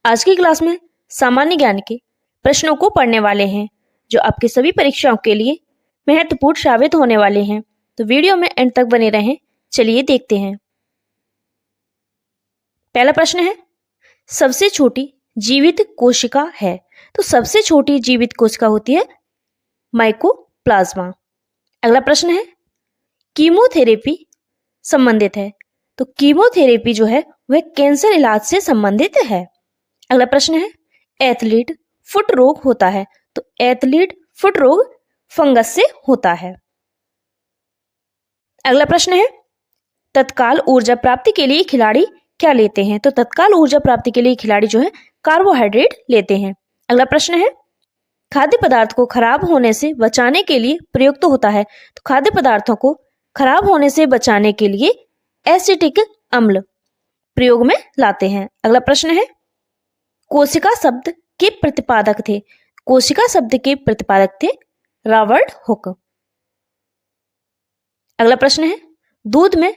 आज की क्लास में सामान्य ज्ञान के प्रश्नों को पढ़ने वाले हैं जो आपके सभी परीक्षाओं के लिए महत्वपूर्ण साबित होने वाले हैं। तो वीडियो में एंड तक बने रहें। चलिए देखते हैं। पहला प्रश्न है, सबसे छोटी जीवित कोशिका है। तो सबसे छोटी जीवित कोशिका होती है माइकोप्लाज्मा। अगला प्रश्न है, कीमोथेरेपी संबंधित है। तो कीमोथेरेपी जो है वह कैंसर इलाज से संबंधित है। अगला प्रश्न है, एथलीट फुट रोग होता है। तो एथलीट फुट रोग फंगस से होता है। अगला प्रश्न है, तत्काल ऊर्जा प्राप्ति के लिए खिलाड़ी क्या लेते हैं। तो तत्काल ऊर्जा प्राप्ति के लिए खिलाड़ी जो है कार्बोहाइड्रेट लेते हैं। अगला प्रश्न है, खाद्य पदार्थ को खराब होने से बचाने के लिए प्रयुक्त होता है। तो खाद्य पदार्थों को खराब होने से बचाने के लिए एसिटिक अम्ल प्रयोग में लाते हैं। अगला प्रश्न है, कोशिका शब्द के प्रतिपादक थे। कोशिका शब्द के प्रतिपादक थे रॉबर्ट हुक। अगला प्रश्न है, दूध में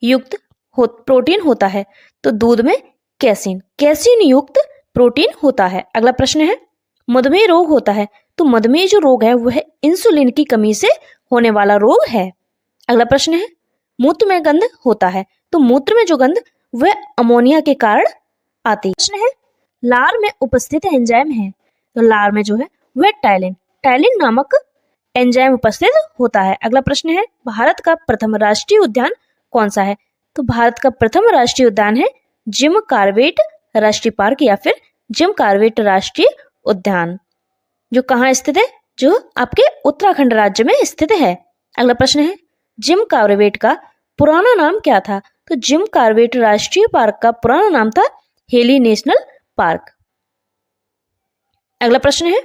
युक्त प्रोटीन होता है। तो दूध में कैसीन युक्त प्रोटीन होता है। अगला प्रश्न है, मधुमेह रोग होता है। तो मधुमेह जो रोग है वह इंसुलिन की कमी से होने वाला रोग है। अगला प्रश्न है, मूत्र में गंध होता है। तो मूत्र में जो गंध वह अमोनिया के कारण आती है। प्रश्न है, लार में उपस्थित एंजाइम है। तो लार में जो है वह टाइलिन नामक एंजाइम उपस्थित होता है। अगला प्रश्न है, भारत का प्रथम राष्ट्रीय उद्यान कौन सा है। तो भारत का प्रथम राष्ट्रीय उद्यान है जिम कॉर्बेट राष्ट्रीय पार्क या फिर जिम कॉर्बेट राष्ट्रीय उद्यान, जो कहाँ स्थित है, जो आपके उत्तराखंड राज्य में स्थित है। अगला प्रश्न है, जिम कॉर्बेट का पुराना नाम क्या था। तो जिम कॉर्बेट राष्ट्रीय पार्क का पुराना नाम था हेली नेशनल पार्क। अगला प्रश्न है,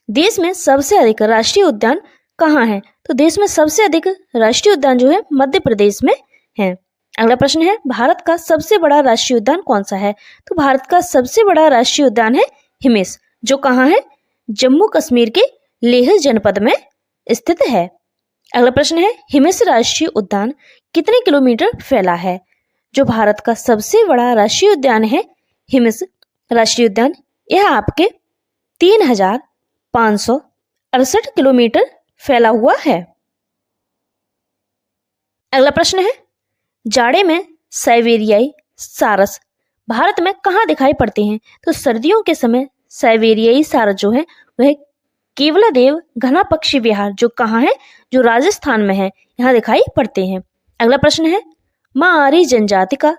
देश में सबसे अधिक राष्ट्रीय उद्यान कहाँ है। तो देश में सबसे अधिक राष्ट्रीय उद्यान जो है मध्य प्रदेश में है। अगला प्रश्न है, भारत का सबसे बड़ा राष्ट्रीय उद्यान कौन सा है। तो भारत का सबसे बड़ा राष्ट्रीय उद्यान है हिमिस, जो कहाँ है, जम्मू कश्मीर के लेह जनपद में स्थित है। अगला प्रश्न है, हिमिस राष्ट्रीय उद्यान कितने किलोमीटर फैला है। जो भारत का सबसे बड़ा राष्ट्रीय उद्यान है हिमिस राष्ट्रीय उद्यान, यह आपके 3568 किलोमीटर फैला हुआ है। अगला प्रश्न है, जाड़े में साइबेरियाई सारस भारत में कहाँ दिखाई पड़ते हैं। तो सर्दियों के समय साइबेरियाई सारस जो है वह केवलादेव घना पक्षी विहार, जो कहाँ है, जो राजस्थान में है, यहाँ दिखाई पड़ते हैं। अगला प्रश्न है, माओरी जनजाति का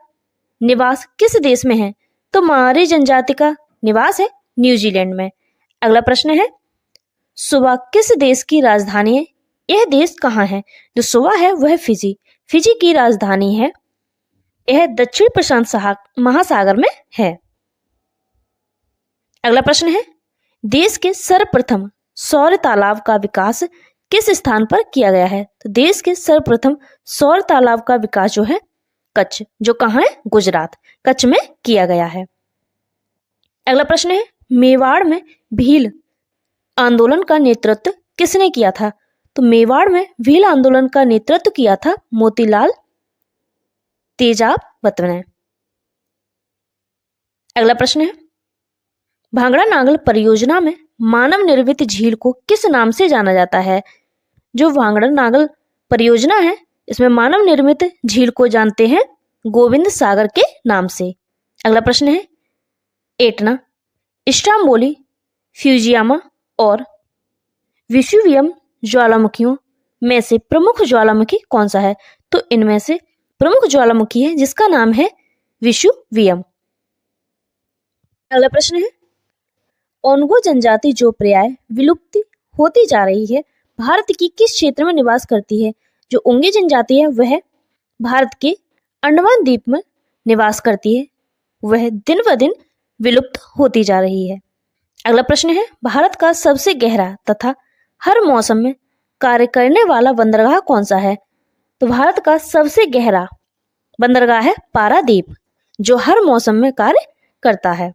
निवास किस देश में है। तो माओरी जनजाति का निवास है न्यूजीलैंड में। अगला प्रश्न है, सुबा किस देश की राजधानी है। यह देश कहाँ है, जो सुबा है वह फिजी की राजधानी है। यह दक्षिण प्रशांत महासागर में है। अगला प्रश्न है, देश के सर्वप्रथम सौर तालाब का विकास किस स्थान पर किया गया है। तो देश के सर्वप्रथम सौर तालाब का विकास जो है कच्छ, जो कहाँ है, गुजरात, कच्छ में किया गया है। अगला प्रश्न है, मेवाड़ में भील आंदोलन का नेतृत्व किसने किया था। तो मेवाड़ में भील आंदोलन का नेतृत्व किया था मोतीलाल तेजावत ने। अगला प्रश्न है, भांगड़ा नागल परियोजना में मानव निर्मित झील को किस नाम से जाना जाता है। जो भांगड़ा नागल परियोजना है इसमें मानव निर्मित झील को जानते हैं गोविंद सागर के नाम से। अगला प्रश्न है, एटना, स्ट्रोम्बोली, फ्यूजियामा और वेसुवियस ज्वालामुखियों में से प्रमुख ज्वालामुखी कौन सा है। तो इनमें से प्रमुख ज्वालामुखी है जिसका नाम है वेसुवियस। अगला प्रश्न है, ओंगो जनजाति जो प्राय विलुप्त होती जा रही है भारत की किस क्षेत्र में निवास करती है। जो ओंगे जनजाति है वह भारत के अंडमान द्वीप में निवास करती है, वह दिन ब दिन विलुप्त होती जा रही है। अगला प्रश्न है, भारत का सबसे गहरा तथा हर मौसम में कार्य करने वाला बंदरगाह कौन सा है। तो भारत का सबसे गहरा बंदरगाह है पारादीप, जो हर मौसम में कार्य करता है।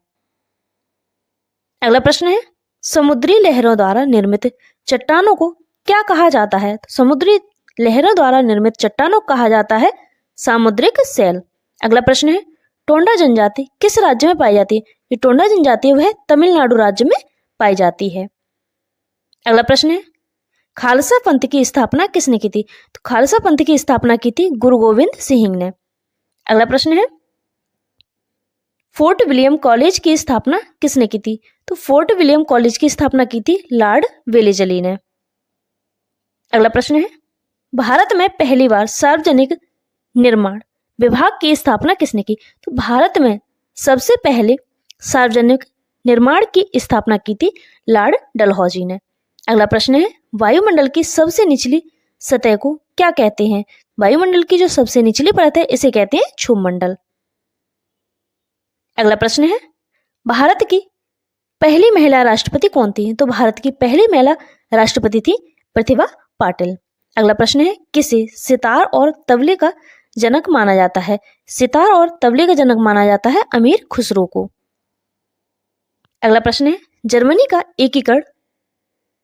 अगला प्रश्न है, समुद्री लहरों द्वारा निर्मित चट्टानों को क्या कहा जाता है। तो समुद्री लहरों द्वारा निर्मित चट्टानों को कहा जाता है सामुद्रिक शैल। अगला प्रश्न है, टोंडा जनजाति किस राज्य में पाई जाती है? जो टोंडा जनजाति है वह तमिलनाडु राज्य में पाई जाती है। अगला प्रश्न है, खालसा पंथ की स्थापना किसने की थी? तो खालसा पंथ की स्थापना की थी गुरु गोविंद सिंह ने। अगला प्रश्न है, फोर्ट विलियम कॉलेज की स्थापना किसने की थी? तो फोर्ट विलियम कॉलेज की स्थापना की थी लॉर्ड वेलेजली ने। अगला प्रश्न है, भारत में पहली बार सार्वजनिक निर्माण विभाग की स्थापना किसने की? तो भारत में सबसे पहले सार्वजनिक निर्माण की स्थापना की थी लॉर्ड डलहौजी ने। अगला प्रश्न है, वायुमंडल की सबसे निचली सतह को क्या कहते हैं? वायुमंडल की जो सबसे निचली परत है इसे कहते हैं क्षुमंडल। अगला प्रश्न है, भारत की पहली महिला राष्ट्रपति कौन थी? तो भारत की पहली महिला राष्ट्रपति थी प्रतिभा पाटिल। अगला प्रश्न है, किसे सितार और तबले का जनक माना जाता है? सितार और तबले का जनक माना जाता है अमीर खुसरो को। अगला प्रश्न है, जर्मनी का एकीकरण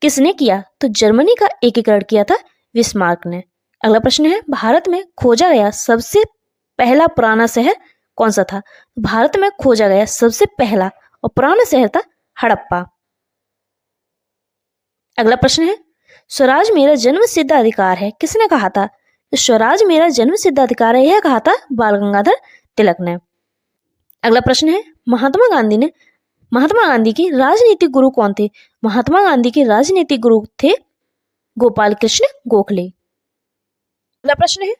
किसने किया? तो जर्मनी का एकीकरण किया था बिस्मार्क ने। अगला प्रश्न है, भारत में खोजा गया सबसे पहला पुराना शहर कौन सा था? भारत में खोजा गया सबसे पहला और पुराना शहर था हड़प्पा। अगला प्रश्न है, स्वराज मेरा जन्म सिद्ध अधिकार है किसने कहा था? तो स्वराज मेरा जन्म सिद्ध अधिकार है यह कहा था बाल गंगाधर तिलक ने। अगला प्रश्न है, महात्मा गांधी के राजनीतिक गुरु कौन थे? महात्मा गांधी के राजनीतिक गुरु थे गोपाल कृष्ण गोखले। अगला प्रश्न है,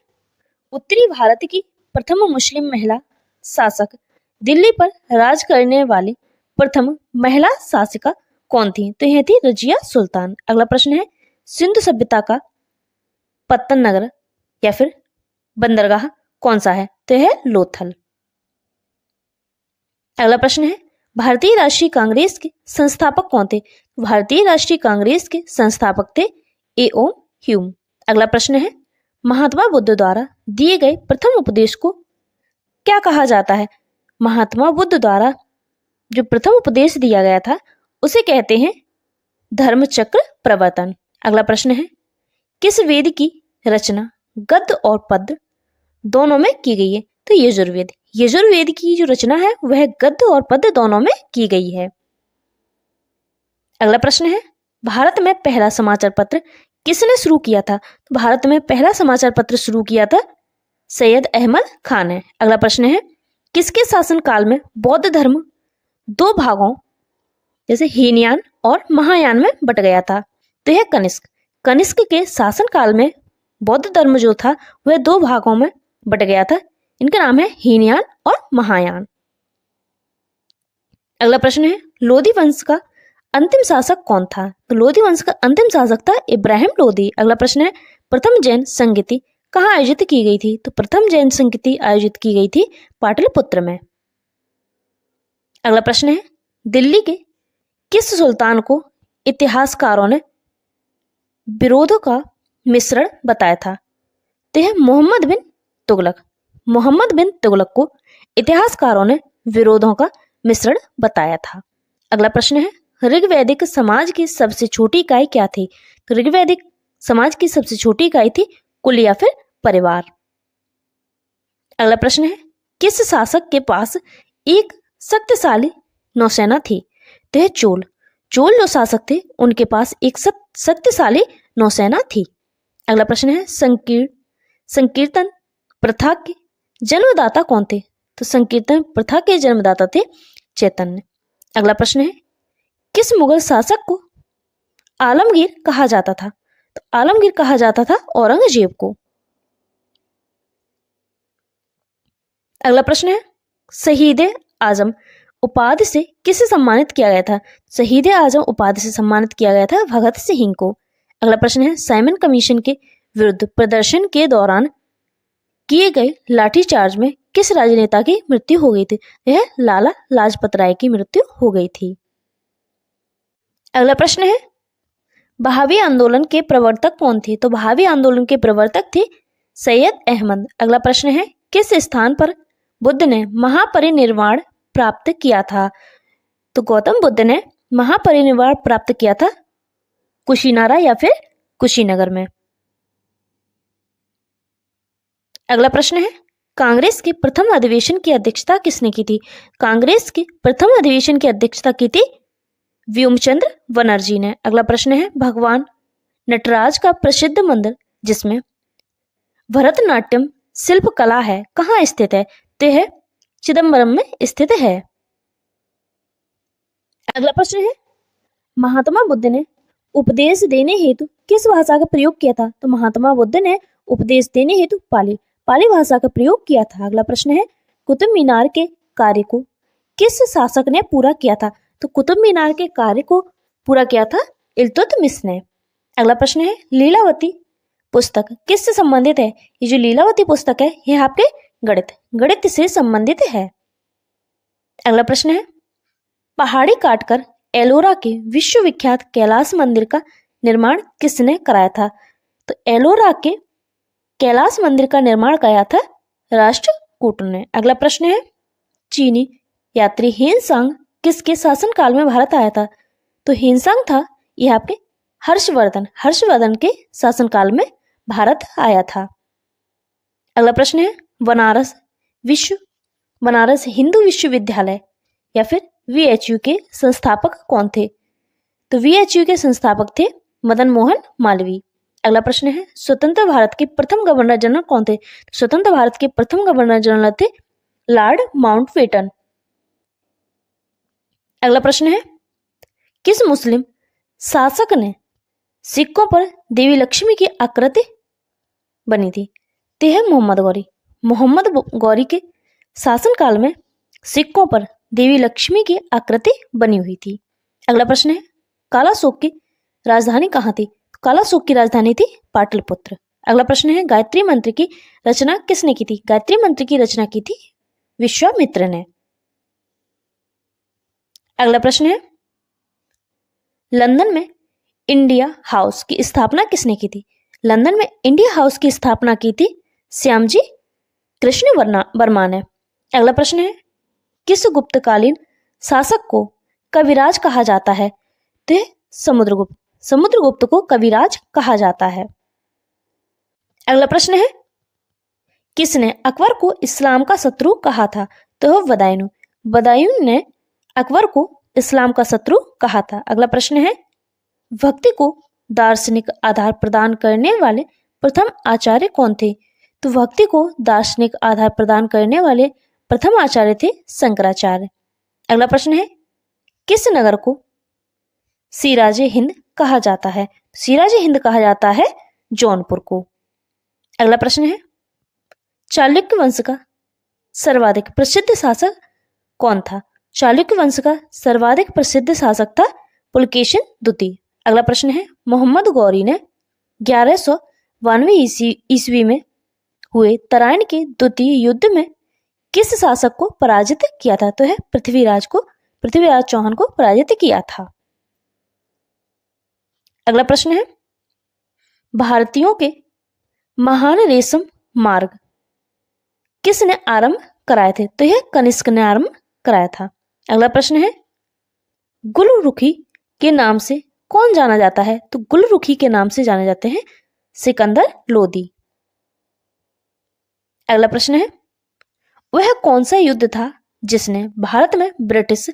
उत्तरी भारत की प्रथम मुस्लिम महिला शासक दिल्ली पर राज करने वाली प्रथम महिला शासिका कौन थी? तो यह थी रजिया सुल्तान। अगला प्रश्न है, सिंधु सभ्यता का पत्तन नगर या फिर बंदरगाह कौन सा है? तो यह है लोथल। अगला प्रश्न है, भारतीय राष्ट्रीय कांग्रेस के संस्थापक कौन थे? भारतीय राष्ट्रीय कांग्रेस के संस्थापक थे ए.ओ. ह्यूम। अगला प्रश्न है, महात्मा बुद्ध द्वारा दिए गए प्रथम उपदेश को क्या कहा जाता है? महात्मा बुद्ध द्वारा जो प्रथम उपदेश दिया गया था उसे कहते हैं धर्मचक्र प्रवर्तन। अगला प्रश्न है, किस वेद की रचना गद्य और पद्य दोनों में की गई है? तो यजुर्वेद। यजुर्वेद की जो रचना है वह गद्य और पद्य दोनों में की गई है। अगला प्रश्न है, भारत में पहला समाचार पत्र किसने शुरू किया था? भारत में पहला समाचार पत्र शुरू किया था सैयद अहमद खान ने। अगला प्रश्न है, किसके शासन काल में बौद्ध धर्म दो भागों जैसे हीनयान और महायान में बट गया था? तो यह कनिष्क। कनिष्क के शासन काल में बौद्ध धर्म जो था वह दो भागों में बट गया था। इनका नाम है हीनयान और महायान। अगला प्रश्न है, लोधी वंश का अंतिम शासक कौन था? तो लोधी वंश का अंतिम शासक था इब्राहिम लोधी। अगला प्रश्न है, प्रथम जैन संगीति कहाँ आयोजित की गई थी? तो प्रथम जैन संगीति आयोजित की गई थी पाटलिपुत्र में। अगला प्रश्न है, दिल्ली के किस सुल्तान को इतिहासकारों ने विरोधों का मिश्रण बताया था? तो यह मोहम्मद बिन तुगलक। मोहम्मद बिन तुगलक को इतिहासकारों ने विरोधों का मिश्रण बताया था। अगला प्रश्न है, ऋग्वैदिक समाज की सबसे छोटी इकाई क्या थी? तो ऋग्वैदिक समाज की सबसे छोटी इकाई थी कुल या फिर परिवार। अगला प्रश्न है, किस शासक के पास एक शक्तिशाली नौसेना थी? तो यह चोल। चोल जो शासक थे उनके पास एक शक्तिशाली नौसेना थी। अगला प्रश्न है, संकीर्तन प्रथा के जन्मदाता कौन थे? तो संकीर्तन प्रथा के जन्मदाता थे चैतन्य। अगला प्रश्न है, किस मुगल शासक को आलमगीर कहा जाता था? तो आलमगीर कहा जाता था औरंगजेब को। अगला प्रश्न है, शहीद आजम उपाधि से किसे सम्मानित किया गया था? शहीद आजम उपाधि से सम्मानित किया गया था भगत सिंह को। अगला प्रश्न है, साइमन कमीशन के विरुद्ध प्रदर्शन के दौरान किए गए लाठीचार्ज में किस राजनेता की मृत्यु हो गई थी? यह लाला लाजपत राय की मृत्यु हो गई थी। अगला प्रश्न है, बहावी आंदोलन के प्रवर्तक कौन थे? तो बहावी आंदोलन के प्रवर्तक थे सैयद अहमद। अगला प्रश्न है, किस स्थान पर बुद्ध ने महापरिनिर्वाण प्राप्त किया था? तो गौतम बुद्ध ने महापरिनिर्वाण प्राप्त किया था कुशीनारा या फिर कुशीनगर में। अगला प्रश्न है, कांग्रेस के प्रथम अधिवेशन की अध्यक्षता किसने की थी? कांग्रेस के प्रथम अधिवेशन की अध्यक्षता की थी व्योमचंद्र बनर्जी ने। अगला प्रश्न है, भगवान नटराज का प्रसिद्ध मंदिर जिसमें भरतनाट्यम शिल्प कला है कहाँ स्थित है? तो यह चिदम्बरम में स्थित है। अगला प्रश्न है, महात्मा बुद्ध ने उपदेश देने हेतु किस भाषा का प्रयोग किया था? तो महात्मा बुद्ध ने उपदेश देने हेतु पाली भाषा का प्रयोग किया था। अगला प्रश्न है, कुतुब मीनार के कार्य को किस शासक ने पूरा किया था? तो कुतुब मीनार के कार्य को पूरा किया था इल्तुतमिश ने। अगला प्रश्न है, लीलावती पुस्तक किससे संबंधित है? ये जो लीलावती पुस्तक है यह आपके गणित से संबंधित है। अगला प्रश्न है, पहाड़ी काटकर एलोरा के विश्वविख्यात कैलाश मंदिर का निर्माण किसने कराया था? तो एलोरा के कैलाश मंदिर का निर्माण कराया था राष्ट्रकूट ने। अगला प्रश्न है, चीनी यात्री हेनसांग किसके शासनकाल में भारत आया था? तो हेनसांग था यह आपके हर्षवर्धन के शासनकाल में भारत आया था। अगला प्रश्न है, बनारस हिंदू विश्वविद्यालय या फिर VHU के संस्थापक कौन थे? तो VHU के संस्थापक थे मदन मोहन मालवीय। अगला प्रश्न है, स्वतंत्र भारत के प्रथम गवर्नर जनरल कौन थे? स्वतंत्र भारत के प्रथम गवर्नर जनरल थे लॉर्ड माउंटबेटन। अगला प्रश्न है, किस मुस्लिम शासक ने सिक्कों पर देवी लक्ष्मी की आकृति बनी थी? तो है मोहम्मद गौरी के शासनकाल में सिक्कों पर देवी लक्ष्मी की आकृति बनी हुई थी। अगला प्रश्न है, कालाशोक की राजधानी कहाँ थी? कालाशोक की राजधानी थी पाटलिपुत्र। अगला प्रश्न है, गायत्री मंत्र की रचना किसने की थी? गायत्री मंत्र की रचना की थी विश्वामित्र ने। अगला प्रश्न है, लंदन में इंडिया हाउस की स्थापना किसने की थी? लंदन में इंडिया हाउस की स्थापना की थी श्यामजी कृष्ण वर्मा ने। अगला प्रश्न है, किस गुप्तकालीन शासक को कविराज कहा जाता है? तो समुद्रगुप्त को कविराज कहा जाता है। अगला प्रश्न है, किसने अकबर को इस्लाम का शत्रु कहा था? तो बदायूं ने अकबर को इस्लाम का शत्रु कहा था। अगला प्रश्न है, भक्ति को दार्शनिक आधार प्रदान करने वाले प्रथम आचार्य कौन थे? तो भक्ति को दार्शनिक आधार प्रदान करने वाले प्रथम आचार्य थे शंकराचार्य। अगला प्रश्न है, किस नगर को सिराजे हिंद कहा जाता है? सिराजे हिंद कहा जाता है जौनपुर को। अगला प्रश्न है, चालुक्य वंश का सर्वाधिक प्रसिद्ध शासक कौन था? चालुक्य वंश का सर्वाधिक प्रसिद्ध शासक था पुलकेशिन द्वितीय। अगला प्रश्न है, मोहम्मद गौरी ने 1192 ईस्वी में हुए तराइन के द्वितीय युद्ध में किस शासक को पराजित किया था? तो है पृथ्वीराज चौहान को पराजित किया था। अगला प्रश्न है, भारतीयों के महान रेशम मार्ग किसने आरंभ कराए थे? तो यह कनिष्क ने आरंभ कराया था। अगला प्रश्न है, गुलरुखी के नाम से कौन जाना जाता है? तो गुलरुखी के नाम से जाने जाते हैं सिकंदर लोदी। अगला प्रश्न है, वह कौन सा युद्ध था जिसने भारत में ब्रिटिश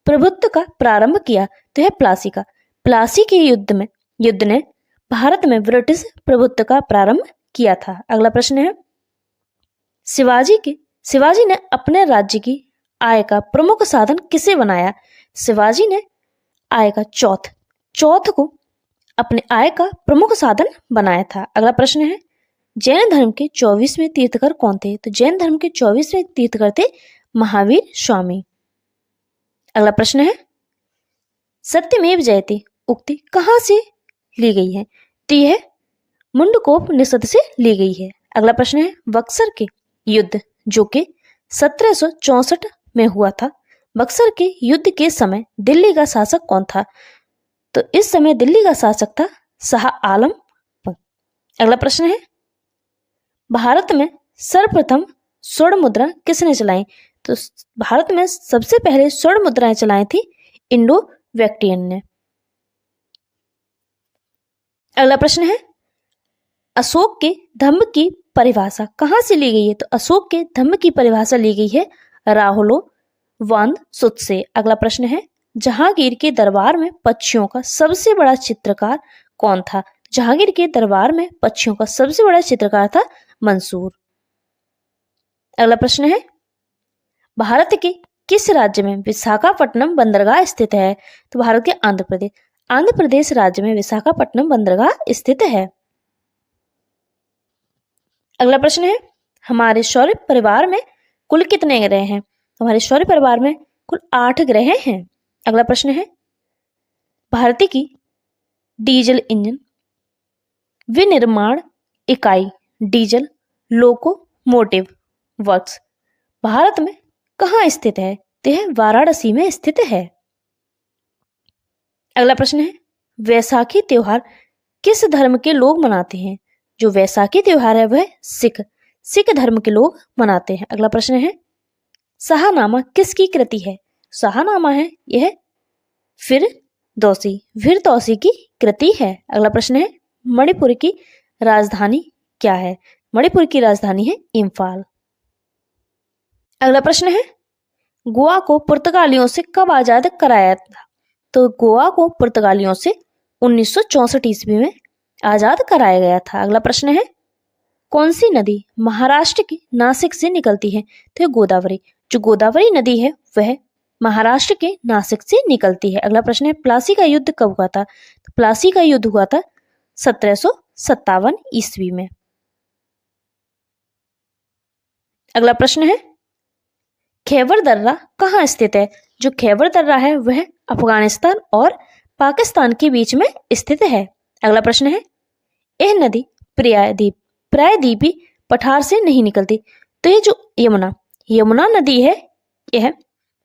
प्रभुत्व का प्रारंभ किया? तो है प्लासी के युद्ध ने भारत में ब्रिटिश प्रभुत्व का प्रारंभ किया था। अगला प्रश्न है, शिवाजी ने अपने राज्य की आय का प्रमुख साधन किसे बनाया? शिवाजी ने आय का चौथ को अपने आय का प्रमुख साधन बनाया था। अगला प्रश्न है, जैन धर्म के 24वें तीर्थकर कौन थे? तो जैन धर्म के 24वें तीर्थकर थे महावीर स्वामी। अगला प्रश्न है, सत्यमेव जयते उक्ति कहाँ से ली गई है? तो यह मुंडकोपनिषद से ली गई है। अगला प्रश्न है, बक्सर के युद्ध जो कि 1764 में हुआ था, बक्सर के युद्ध के समय दिल्ली का शासक कौन था? तो इस समय दिल्ली का शासक था शाह आलम। अगला प्रश्न है, भारत में सर्वप्रथम स्वर्ण मुद्रा किसने चलाई? तो भारत में सबसे पहले स्वर्ण मुद्राएं चलाई थी इंडो-वैक्टियन ने। अगला प्रश्न है, अशोक के धम्म की परिभाषा कहाँ से ली गई है? तो अशोक के धम्म की परिभाषा ली गई है राहुलोवाद से। अगला प्रश्न है, जहांगीर के दरबार में पक्षियों का सबसे बड़ा चित्रकार कौन था? जहांगीर के दरबार में पक्षियों का सबसे बड़ा चित्रकार था मंसूर। अगला प्रश्न है, भारत के किस राज्य में विशाखापट्टनम बंदरगाह स्थित है? तो भारत के आंध्र प्रदेश राज्य में विशाखापट्टनम बंदरगाह स्थित है। अगला प्रश्न है, हमारे सौर परिवार में कुल कितने ग्रह हैं? हमारे सौर परिवार में कुल 8 ग्रह हैं। अगला प्रश्न है, भारतीय की डीजल इंजन विनिर्माण इकाई डीजल लोकोमोटिव वर्क्स भारत में कहाँ स्थित है? तो यह वाराणसी में स्थित है। अगला प्रश्न है, वैसाखी त्योहार किस धर्म के लोग मनाते हैं? जो वैसाखी त्योहार है वह सिख धर्म के लोग मनाते हैं। अगला प्रश्न है, शाहनामा किसकी कृति है? शाहनामा है यह फिरदौसी की कृति है। अगला प्रश्न है, मणिपुर की राजधानी क्या है? मणिपुर की राजधानी है इम्फाल। अगला प्रश्न है, गोवा को पुर्तगालियों से कब आजाद कराया था? तो गोवा को पुर्तगालियों से 1964 ईस्वी में आजाद कराया गया था। अगला प्रश्न है, कौन सी नदी महाराष्ट्र के नासिक से निकलती है? तो गोदावरी। जो गोदावरी नदी है वह महाराष्ट्र के नासिक से निकलती है। अगला प्रश्न है, प्लासी का युद्ध कब हुआ था? तो प्लासी का युद्ध हुआ था 1757 ईस्वी में। अगला प्रश्न है, खैबर दर्रा कहाँ स्थित है? जो खैबर दर्रा है वह अफगानिस्तान और पाकिस्तान के बीच में स्थित है। अगला प्रश्न है, यह नदी प्रायद्वीपी पठार से नहीं निकलती। तो ये जो यमुना नदी है यह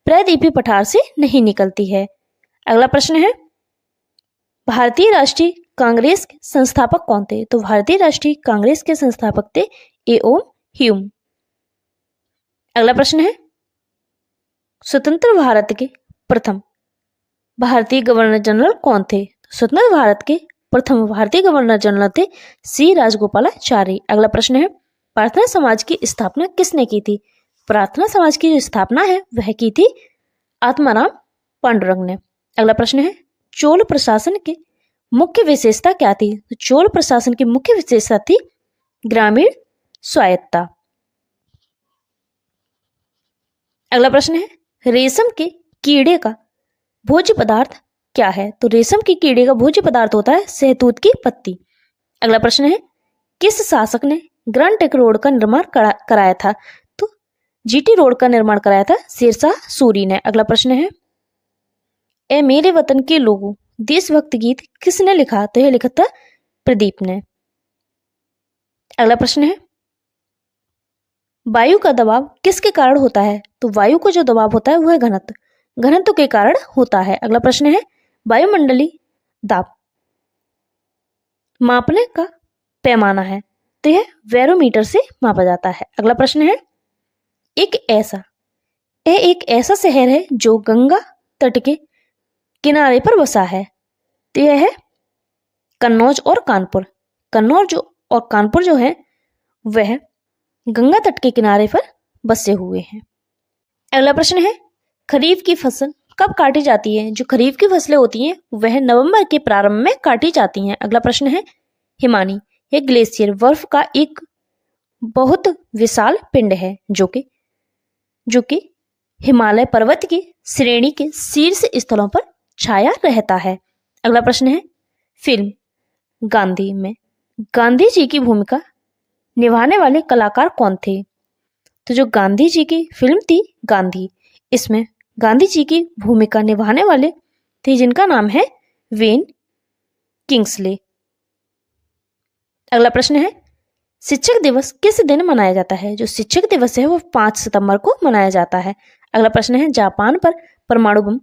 प्रायद्वीपी पठार से नहीं निकलती है। अगला प्रश्न है, भारतीय राष्ट्रीय कांग्रेस के संस्थापक कौन थे? तो भारतीय राष्ट्रीय कांग्रेस के संस्थापक थे ए.ओ. ह्यूम। अगला प्रश्न है, स्वतंत्र भारत के प्रथम भारतीय गवर्नर जनरल कौन थे? स्वतंत्र भारत के प्रथम भारतीय गवर्नर जनरल थे सी राजगोपालाचारी। अगला प्रश्न है, प्रार्थना समाज की स्थापना किसने की थी? प्रार्थना समाज की जो स्थापना है वह की थी आत्माराम पांडुरंग ने। अगला प्रश्न है, चोल प्रशासन की मुख्य विशेषता क्या थी? तो चोल प्रशासन की मुख्य विशेषता थी ग्रामीण स्वायत्तता। अगला प्रश्न है, रेशम के कीड़े का भोज्य पदार्थ क्या है? तो रेशम के कीड़े का भोज्य पदार्थ होता है सहतूत की पत्ती। अगला प्रश्न है, किस शासक ने ग्रैंड ट्रंक रोड का निर्माण कराया था? तो जीटी रोड का निर्माण कराया था शेरशाह सूरी ने। अगला प्रश्न है, ए मेरे वतन के लोगों देशभक्ति गीत किसने लिखा? तो यह लिखा था प्रदीप ने। अगला प्रश्न है, वायु का दबाव किसके कारण होता है? तो वायु को जो दबाव होता है वह घनत्व के कारण होता है। अगला प्रश्न है, वायुमंडलीय दाब मापने का पैमाना है? तो यह बैरोमीटर से मापा जाता है। अगला प्रश्न है, एक ऐसा शहर है जो गंगा तट के किनारे पर बसा है। तो यह है कन्नौज और कानपुर। कन्नौज और कानपुर जो है वह गंगा तट के किनारे पर बसे हुए हैं। अगला प्रश्न है, खरीफ की फसल कब काटी जाती है? जो खरीफ की फसलें होती हैं वह नवंबर के प्रारंभ में काटी जाती हैं। अगला प्रश्न है, हिमानी यह ग्लेशियर बर्फ का एक बहुत विशाल पिंड है जो कि हिमालय पर्वत की श्रेणी के शीर्ष स्थलों पर छाया रहता है। अगला प्रश्न है, फिल्म गांधी में गांधी जी की भूमिका निभाने वाले कलाकार कौन थे? तो जो गांधी जी की फिल्म थी गांधी, इसमें गांधी जी की भूमिका निभाने वाले थे जिनका नाम है वेन किंग्सले। अगला प्रश्न है, शिक्षक दिवस किस दिन मनाया जाता है? जो शिक्षक दिवस है वो 5 सितंबर को मनाया जाता है। अगला प्रश्न है, जापान पर परमाणु बम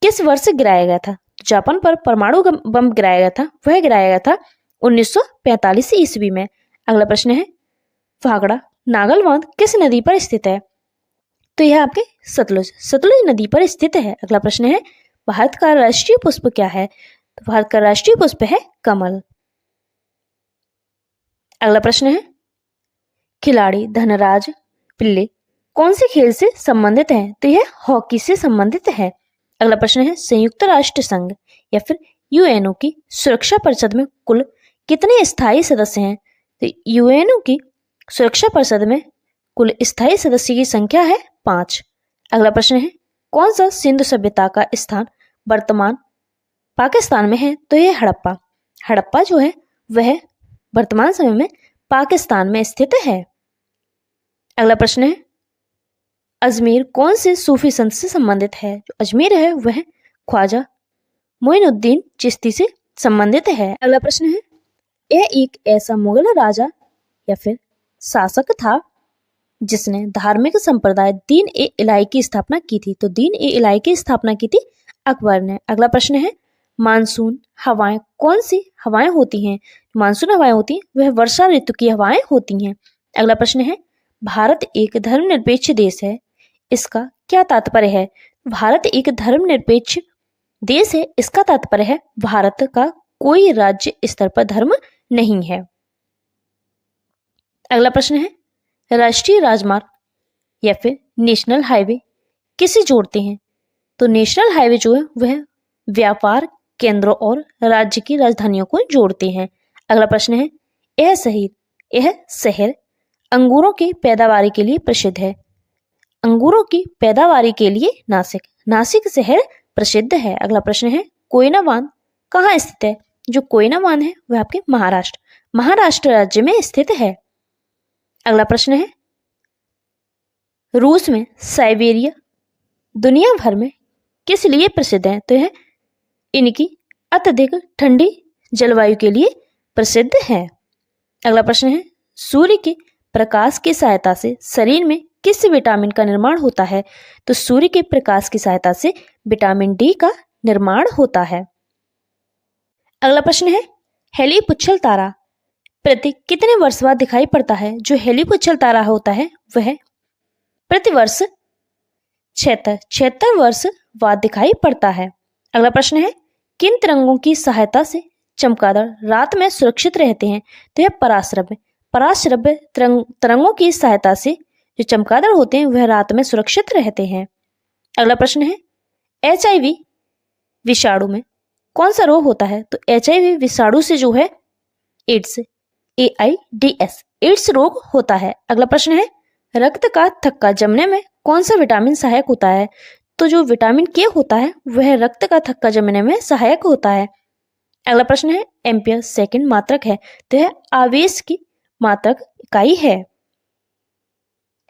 किस वर्ष गिराया गया था? जापान पर परमाणु बम गिराया गया था वह गिराया गया था 1945 ईस्वी में। अगला प्रश्न है, भाखड़ा नागल बांध किस नदी पर स्थित है? तो यह आपके सतलुज नदी पर स्थित है। अगला प्रश्न है, भारत का राष्ट्रीय पुष्प क्या है? तो भारत का राष्ट्रीय पुष्प है कमल। अगला प्रश्न है, खिलाड़ी धनराज पिल्ले कौन से खेल से संबंधित हैं? तो यह हॉकी से संबंधित है। अगला प्रश्न है संयुक्त राष्ट्र संघ या फिर यूएनओ की सुरक्षा परिषद में कुल कितने स्थायी सदस्य हैं? तो यूएनओ की सुरक्षा परिषद में कुल स्थायी सदस्य की संख्या है 5। अगला प्रश्न है कौन सा सिंधु सभ्यता का स्थान वर्तमान पाकिस्तान में है? तो यह हड़प्पा। हड़प्पा जो है वह वर्तमान समय में पाकिस्तान में स्थित है। अगला प्रश्न है अजमेर कौन से सूफी संत से संबंधित है? जो अजमेर है वह ख्वाजा मोइनुद्दीन चिश्ती से संबंधित है। अगला प्रश्न है यह एक ऐसा मुगल राजा या फिर शासक था जिसने धार्मिक संप्रदाय दीन ए इलाही की स्थापना की थी? तो दीन ए इलाही की स्थापना की थी अकबर ने। अगला प्रश्न है मानसून हवाएं कौन सी हवाएं होती हैं? मानसून हवाएं होती हैं वह वर्षा ऋतु की हवाएं होती हैं। अगला प्रश्न है भारत एक धर्मनिरपेक्ष देश है, इसका क्या तात्पर्य है? भारत एक धर्मनिरपेक्ष देश है, इसका तात्पर्य है भारत का कोई राज्य स्तर पर धर्म नहीं है। अगला प्रश्न है राष्ट्रीय राजमार्ग या फिर नेशनल हाईवे किसे जोड़ते हैं? तो नेशनल हाईवे जो है वह व्यापार केंद्रों और राज्य की राजधानियों को जोड़ते हैं। अगला प्रश्न है यह शहर अंगूरों की पैदावारी के लिए प्रसिद्ध है। अंगूरों की पैदावारी के लिए नासिक शहर प्रसिद्ध है। अगला प्रश्न है कोयना बांध कहाँ स्थित है? जो कोयना बांध है वह आपके महाराष्ट्र राज्य में स्थित है। अगला प्रश्न है रूस में साइबेरिया दुनिया भर में किस लिए प्रसिद्ध है? तो यह इनकी अत्यधिक ठंडी जलवायु के लिए प्रसिद्ध है। अगला प्रश्न है सूर्य के प्रकाश की सहायता से शरीर में किस विटामिन का निर्माण होता है? तो सूर्य के प्रकाश की सहायता से विटामिन डी का निर्माण होता है। अगला प्रश्न है हेलीपुच्छल तारा प्रति कितने वर्ष बाद दिखाई पड़ता है? जो हेलीपुच्छल तारा होता है वह प्रतिवर्ष 76 वर्ष बाद दिखाई पड़ता है। अगला प्रश्न है किन तरंगों की सहायता से चमगादड़ रात में सुरक्षित रहते हैं? तो यह पराश्रव्य तरंगों की सहायता से जो चमगादड़ होते हैं वह रात में सुरक्षित रहते हैं। अगला प्रश्न है HIV विषाणु में कौन सा रोग होता है? तो HIV विषाणु से जो है एड्स रोग होता है। अगला प्रश्न है रक्त का थक्का जमने में कौन सा विटामिन सहायक होता है? तो जो विटामिन के होता है वह रक्त का थक्का जमने में सहायक होता है। अगला प्रश्न है एम्पियर सेकंड मात्रक है, तो यह आवेश की मात्रक इकाई है।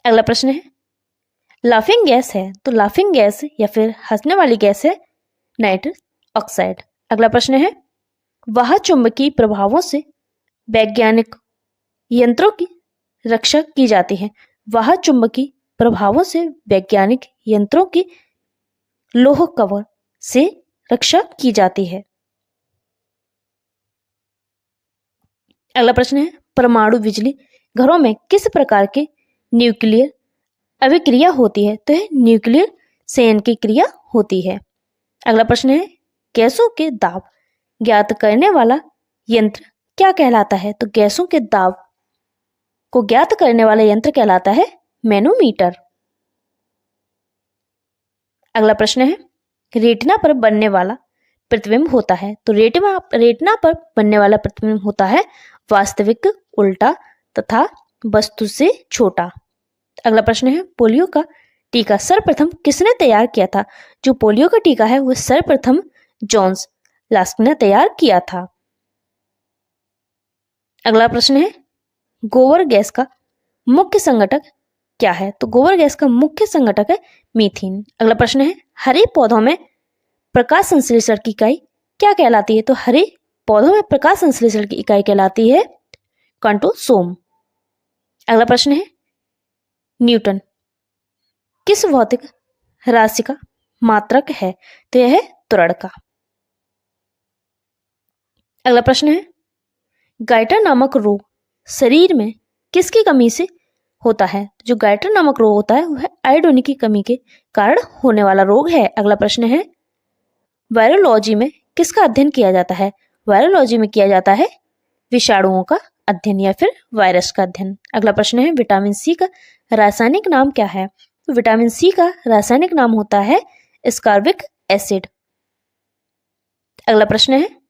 अगला प्रश्न है लाफिंग गैस है, तो लाफिंग गैस या फिर हंसने वाली गैस है नाइट्रस ऑक्साइड। अगला प्रश्न है वह चुंबकीय प्रभावों से वैज्ञानिक यंत्रों की रक्षा की जाती है। वह चुंबकीय प्रभावों से वैज्ञानिक यंत्रों की लोह कवर से रक्षा की जाती है। अगला प्रश्न है परमाणु बिजली घरों में किस प्रकार के न्यूक्लियर अभिक्रिया होती है? तो यह न्यूक्लियर संयन की क्रिया होती है। अगला प्रश्न है गैसों के दाब ज्ञात करने वाला यंत्र क्या कहलाता है? तो गैसों के दाब को ज्ञात करने वाला यंत्र कहलाता है मैनोमीटर। अगला प्रश्न है रेटिना पर बनने वाला प्रतिबिंब होता है, तो रेटिना पर बनने वाला प्रतिबिंब होता है वास्तविक, उल्टा तथा वस्तु से छोटा। अगला प्रश्न है पोलियो का टीका सर्वप्रथम किसने तैयार किया था? जो पोलियो का टीका है वह सर्वप्रथम जॉन्स लास्क ने तैयार किया था। अगला प्रश्न है गोबर गैस का मुख्य संघटक क्या है? तो गोबर गैस का मुख्य संघटक है मीथेन। अगला प्रश्न है हरे पौधों में प्रकाश संश्लेषण की इकाई क्या कहलाती है? तो हरे पौधों में प्रकाश संश्लेषण की इकाई कहलाती है कंटोसोम। अगला प्रश्न है न्यूटन किस भौतिक राशि का मात्रक है? तो यह है त्वरण का। अगला प्रश्न है गाइटर नामक रोग शरीर में किसकी कमी से होता है? जो गाइटर नामक रोग होता है वह आयोडीन की कमी के कारण होने वाला रोग है। अगला प्रश्न है वायरोलॉजी में किसका अध्ययन किया जाता है? वायरोलॉजी में किया जाता है विषाणुओं का अध्ययन या फिर वायरस का अध्ययन। अगला प्रश्न है विटामिन सी का रासायनिक नाम क्या है? तो विटामिन सी का रासायनिक नाम होता है एस्कॉर्बिक एसिड। अगला प्रश्न है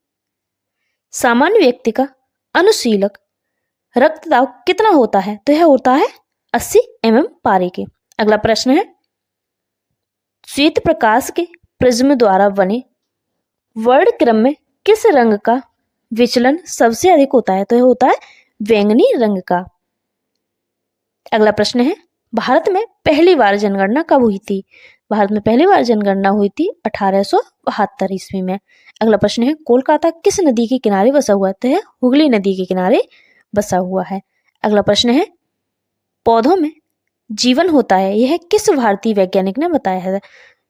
सामान्य व्यक्ति का अनुशीलक रक्तदाब कितना होता है? तो यह होता है 80 mm पारे के। अगला प्रश्न है श्वेत प्रकाश के प्रिज्म द्वारा बने वर्णक्रम में किस रंग का विचलन सबसे अधिक होता है? तो यह होता है बैंगनी रंग का। अगला प्रश्न है भारत में पहली बार जनगणना कब हुई थी? भारत में पहली बार जनगणना हुई थी 1872 ईस्वी में। अगला प्रश्न है कोलकाता किस नदी के किनारे बसा हुआ है? तो यह हुगली नदी के किनारे बसा हुआ है। अगला प्रश्न है पौधों में जीवन होता है, यह किस भारतीय वैज्ञानिक ने बताया है?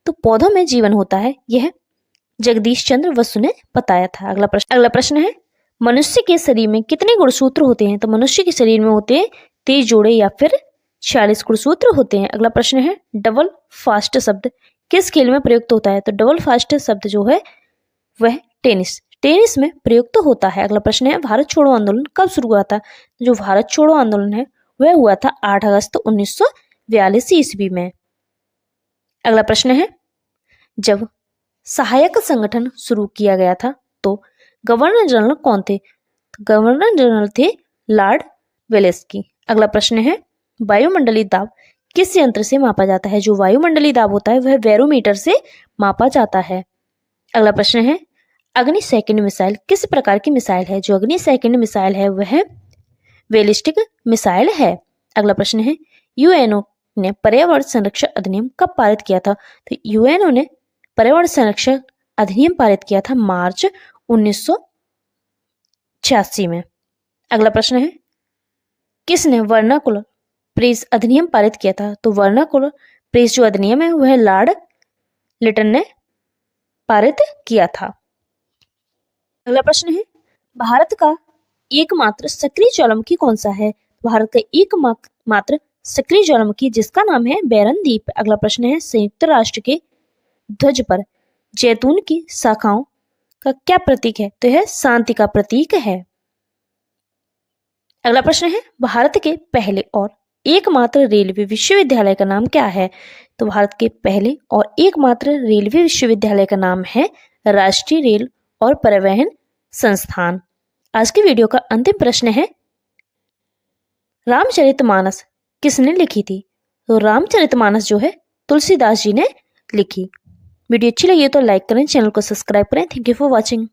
तो पौधों में जीवन होता है यह जगदीश चंद्र बसु ने बताया था। अगला प्रश्न है मनुष्य के शरीर में कितने गुणसूत्र होते हैं? तो मनुष्य के शरीर में होते हैं 23 जोड़े या फिर 46 गुणसूत्र होते हैं। अगला प्रश्न है डबल फास्ट शब्द किस खेल में प्रयुक्त होता है? तो डबल फास्ट शब्द जो है वह टेनिस में प्रयुक्त होता है। अगला प्रश्न है भारत छोड़ो आंदोलन कब शुरू हुआ था? जो भारत छोड़ो आंदोलन है वह हुआ था 8 अगस्त 1942 ईस्वी में। अगला प्रश्न है जब सहायक संगठन शुरू किया गया था तो गवर्नर जनरल कौन थे? तो गवर्नर जनरल थे लॉर्ड वेलेस्ली। अगला प्रश्न है वायुमंडलीय दाब किस यंत्र से मापा जाता है? जो वायुमंडलीय दाब होता है वह बैरोमीटर से मापा जाता है। अगला प्रश्न है अग्नि सेकंड मिसाइल किस प्रकार की मिसाइल है? जो अग्नि सेकंड मिसाइल है वह बैलिस्टिक मिसाइल है। अगला प्रश्न है यूएनओ ने पर्यावरण संरक्षण अधिनियम कब पारित किया था? तो यूएनओ ने पर्यावरण संरक्षण अधिनियम पारित किया था मार्च 1986 में। अगला प्रश्न है किसने वर्नाकुलर प्रेस अधिनियम पारित किया था? तो वर्नाकुलर प्रेस जो अधिनियम है वह लॉर्ड लिटन ने पारित किया था। अगला प्रश्न है भारत का एकमात्र सक्रिय ज्वालामुखी कौन सा है? भारत का एकमात्र सक्रिय ज्वालामुखी जिसका नाम है बैरन द्वीप। अगला प्रश्न है संयुक्त राष्ट्र के ध्वज पर जैतून की शाखाओं का क्या प्रतीक है? तो यह शांति का प्रतीक है। अगला प्रश्न है भारत के पहले और एकमात्र रेलवे विश्वविद्यालय का नाम क्या है? तो भारत के पहले और एकमात्र रेलवे विश्वविद्यालय का नाम है राष्ट्रीय रेल और परिवहन संस्थान। आज की वीडियो का अंतिम प्रश्न है रामचरितमानस किसने लिखी थी? तो रामचरितमानस जो है तुलसीदास जी ने लिखी। वीडियो अच्छी लगी तो लाइक करें, चैनल को सब्सक्राइब करें। Thank you for watching.